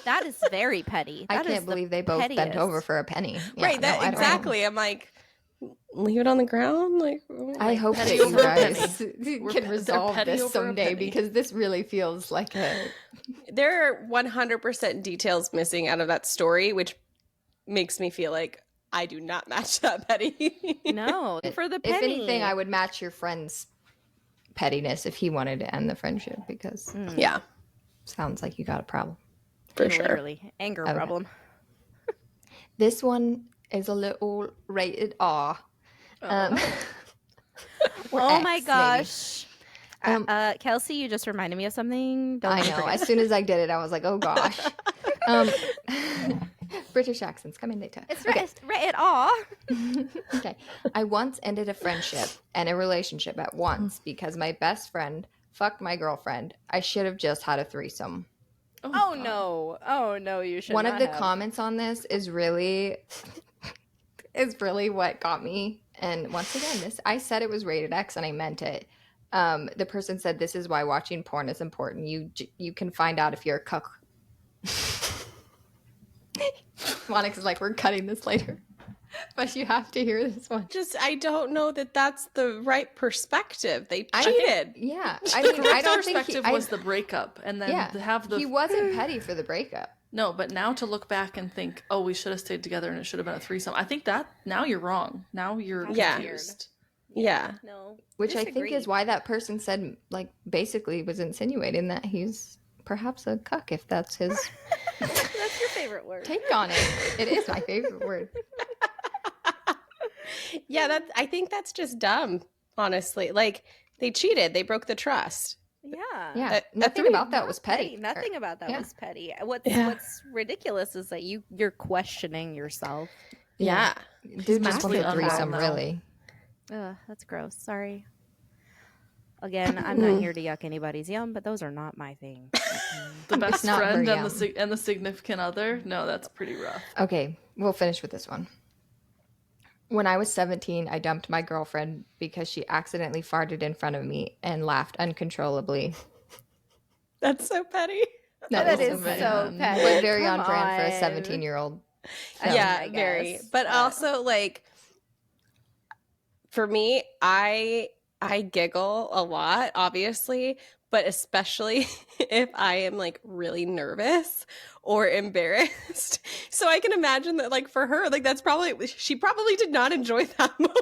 That is very petty. I That is can't the believe they both bent pettiest. over for a penny. Yeah, Right, that no, I don't know. exactly. I'm like leave it on the ground like I hope that petty you over a guys They're can resolve petty this over a someday penny. because this really feels like a there are 100% details missing out of that story, which makes me feel like I do not match that petty. No, for the If penny. anything, I would match your friend's pettiness if he wanted to end the friendship because Yeah, sounds like you got a problem. for sure. Literally, anger Okay. problem. This one is a little rated R. Or Oh X, my maybe. gosh. Um, Kelsie, you just reminded me of something. Don't I know. As soon as I did it, I was like, oh gosh. British accents come in later. It's Okay. rated R. Okay. I once ended a friendship and a relationship at once because my best friend fucked my girlfriend. I should have just had a threesome. Oh God. no. Oh no, you should One not of the have. comments on this is really what got me. And once again, I said it was rated X and I meant it. The person said this is why watching porn is important. You can find out if you're a cuck. Monica's like, we're cutting this later. But you have to hear this one. Just I don't know that that's the right perspective. They I think- cheated. Yeah. I The mean, I correct don't think perspective was the breakup, and then to have the he wasn't petty for the breakup. no. But now to look back and think, oh, we should have stayed together, and it should have been a threesome. I think that now you're wrong. Now you're Yeah. confused. Yeah. No. Which I think Disagree. is why that person said, like, basically was insinuating that he's perhaps a cuck if that's his That's your favorite word. take on it. It is my favorite word. Yeah, I think that's just dumb, honestly. Like they cheated. They broke the trust. Yeah. Yeah, a nothing three- about that was petty. Nothing about that Yeah. was petty. What's Yeah. what's ridiculous is that you're questioning yourself. Yeah. Dude just massively wants a threesome, unwell now. really. Ugh, that's gross. Sorry. Again, I'm not here to yuck anybody's yum, but those are not my thing. The best not friend very and the significant other. No, that's pretty rough. Okay, we'll finish with this one. When I was 17, I dumped my girlfriend because she accidentally farted in front of me and laughed uncontrollably. That's so petty. That is so petty. so petty. But very Come on brand for a on. 17-year-old. Yeah, I very. guess, But also like for me, I giggle a lot, obviously, but especially if I am like really nervous or embarrassed. So I can imagine that like for her, like she probably did not enjoy that moment.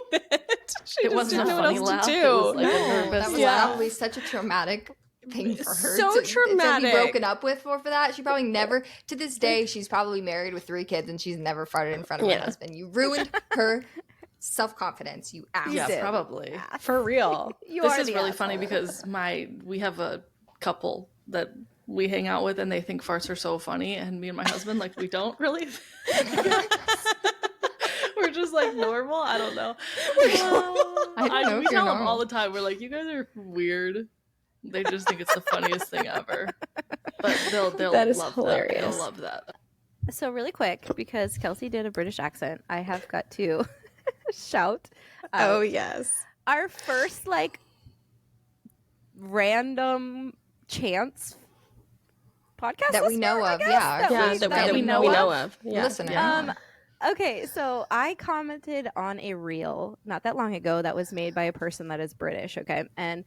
She It just wasn't didn't a know what funny else laugh. to It do. was like a nervous That was Yeah. probably such a traumatic thing for her So to be traumatic. broken up with for that. She probably never, to this day, she's probably married with 3 kids and she's never farted in front of her Yeah. husband. You ruined her self-confidence, you ass. Yeah, did. probably. For real. You This are is the really funny asshole. because we have a couple that we hang out with and they think farts are so funny, and me and my husband, like, we don't really. We're just like normal. I don't know. I don't know we if you're tell them all normal. the time. We're like, you guys are weird. They just think it's the funniest thing ever. But they'll That is love hilarious. that. They'll love that. So really quick, because Kelsie did a British accent, I have got to shout out Oh, yes. our first like random chance podcast That we listener, know I of, guess, yeah, that Yeah, we, that we we know know of. of. Yeah. Listener. Yeah. Okay, so I commented on a reel not that long ago that was made by a person that is British, okay? And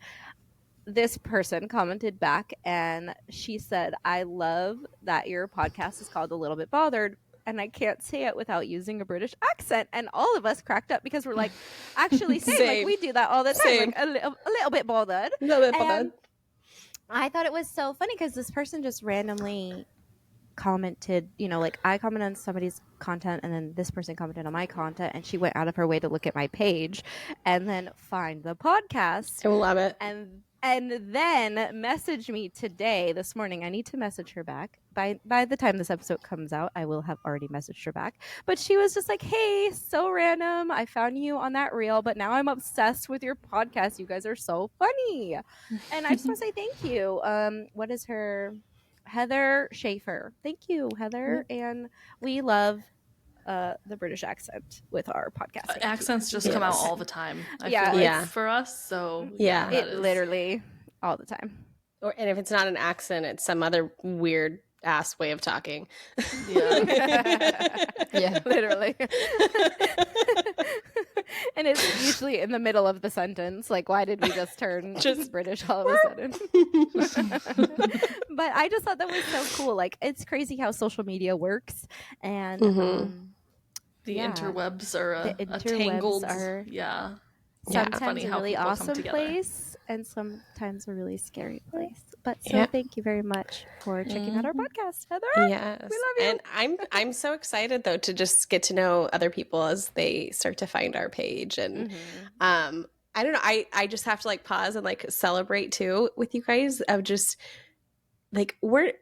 this person commented back and she said, I love that your podcast is called A Little Bit Bothered, and I can't say it without using a British accent. And all of us cracked up because we're like, actually, same. Like, Same. we do that all the time. Same. Like, a little bit bothered. A little bit And bothered. I thought it was so funny because this person just randomly commented, you know, like I commented on somebody's content and then this person commented on my content, and she went out of her way to look at my page and then find the podcast I love it. and then message me today, this morning. I need to message her back. By the time this episode comes out, I will have already messaged her back. But she was just like, hey, so random. I found you on that reel, but now I'm obsessed with your podcast. You guys are so funny. And I just want to say thank you. What is her? Heather Schaefer. Thank you, Heather. And we love the British accent with our podcast. Accents just come out all the time. I Yeah. feel like, Yeah. for us. So Yeah. that It is- literally all the time. And if it's not an accent, it's some other weird ass way of talking. Yeah. Yeah. Literally. And it's usually in the middle of the sentence. Like, why did we just turn Just- British all of a sudden? But I just thought that was so cool. Like, it's crazy how social media works. And Mhm. The Yeah. interwebs are The a interwebs tangled. are- Yeah. Yeah. sometimes Funny a how really people come awesome together. place and sometimes a really scary place. But so Yeah. thank you very much for checking out our podcast, Heather. Yes. We love you. And I'm so excited though to just get to know other people as they start to find our page. And Mhm. I don't know, I just have to like pause and like celebrate too with you guys of just like we're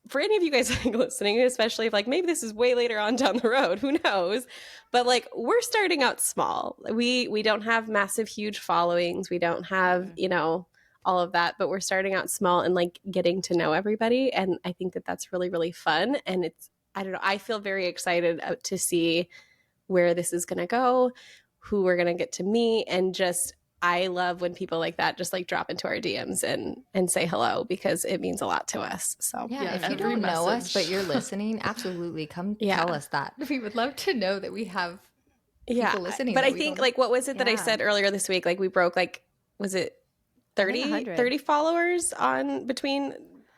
for any of you guys like listening, especially if like maybe this is way later on down the road, who knows? But like we're starting out small. We don't have massive huge followings. We don't have, you know, all of that, but we're starting out small and like getting to know everybody, and I think that that's really really fun. And it's, I don't know, I feel very excited to see where this is going to go, who we're going to get to meet, and just I love when people like that just like drop into our DMs and say hello, because it means a lot to us. So Yeah, Yeah, if you every don't know us, message. but you're listening, absolutely come Yeah. tell us that. We would love to know that we have yeah, people listening. but that I we think don't- like what was it that I Yeah. said earlier this week? Like we broke like, was it I think 100. 30 followers on between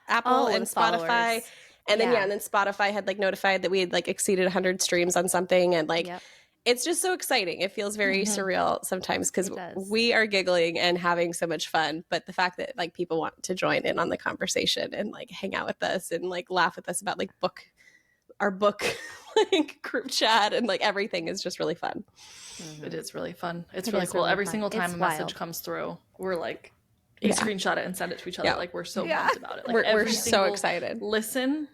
Apple and with Spotify. followers. And then Yeah. and then Spotify had like notified that we had like exceeded 100 streams on something, and like Yep. it's just so exciting. It feels very surreal sometimes because It does. we are giggling and having so much fun, but the fact that like people want to join in on the conversation and like hang out with us and like laugh with us about like our book like group chat and like everything is just really fun. It is really fun. It's It really is cool. really Every fun. single time It's a message wild. comes through, we're like, Yeah. screenshot it and send it to each other. Yeah. Like, we're so Yeah. pumped about it. Like, We're every so single excited. Listen,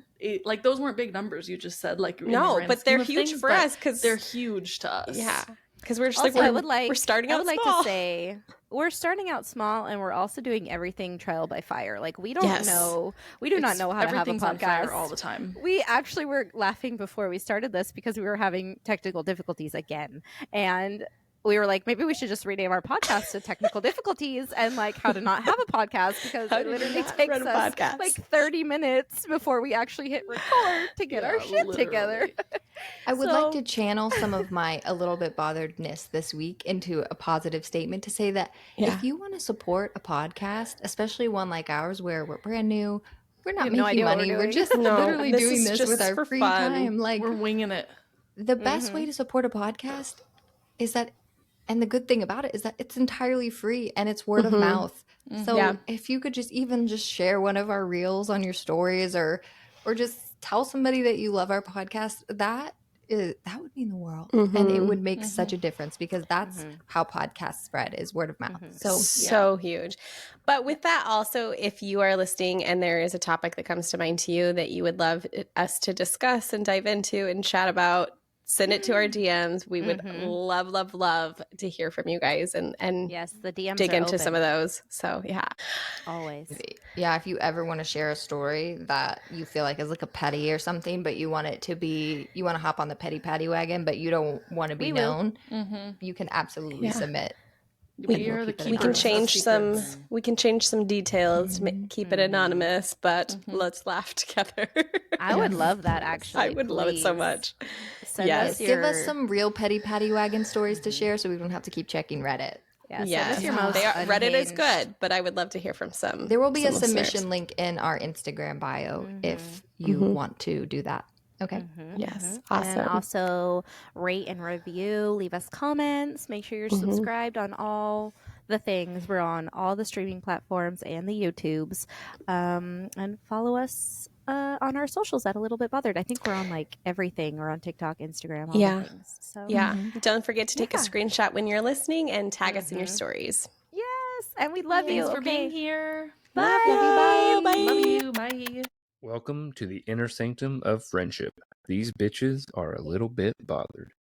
like those weren't big numbers you just said. Like, in the No, grand but scheme they're of huge things, for but us because they're huge to us. yeah, because we're just Also, like we're starting I out would like small. to say we're starting out small, and we're also doing everything trial by fire. Like we don't Yes. know, we do not It's- know how to have a everything's on fire podcast all the time. We actually were laughing before we started this because we were having technical difficulties again, and we were like, maybe we should just rename our podcast to Technical Difficulties and like how to not have a podcast, because How it to literally not takes run a us podcast. like 30 minutes before we actually hit record to get our Yeah, shit together. literally. I would So- like to channel some of my a little bit botheredness this week into a positive statement to say that Yeah. if you want to support a podcast, especially one like ours where we're brand new, we're not have no making idea what money. we're We're doing. just No, literally this doing is this just with our for free fun. time. Like We're winging it. the best way to support a podcast is that, and the good thing about it is that it's entirely free and it's word of mouth. So Yeah. if you could just share one of our reels on your stories, or just tell somebody that you love our podcast, that that would mean the world. And it would make such Mhm. a difference because that's how podcasts spread, is word of mouth. So huge. But with that also, if you are listening and there is a topic that comes to mind to you that you would love us to discuss and dive into and chat about, send it to our DMs. We would love to hear from you guys and Yes, the DMs dig are into some of open. those. So yeah. Always. Yeah, if you ever want to share a story that you feel like is like a petty or something, but you want it to be, you want to hop on the petty patty wagon, but you don't want to be We will. known, Mhm. you can absolutely Yeah. submit. We are the keep it We can keepers of change some secrets. details to keep it anonymous, but let's laugh together. I would love that, actually. I would love it so Please. much. Send Yes. us Give us your- some real petty patty wagon stories to share so we don't have to keep checking Reddit. Yeah, send Yes. us your most Reddit is unhinged- good, but I would love to hear from some. There will be a some listeners. submission link in our Instagram bio if you want to do that. Okay. Yes. And Awesome. also rate and review, leave us comments, make sure you're subscribed on all the things. We're on all the streaming platforms and the YouTubes. And follow us on our socials at A Little Bit Bothered. I think we're on like everything. We're on TikTok, Instagram, all Yeah. the things. So Yeah. Don't forget to take a Yeah. screenshot when you're listening and tag us in your stories. Yes, and we love you. Thanks for being Okay. here. Love you. Bye. Love you. Bye. Welcome to the inner sanctum of friendship. These bitches are a little bit bothered.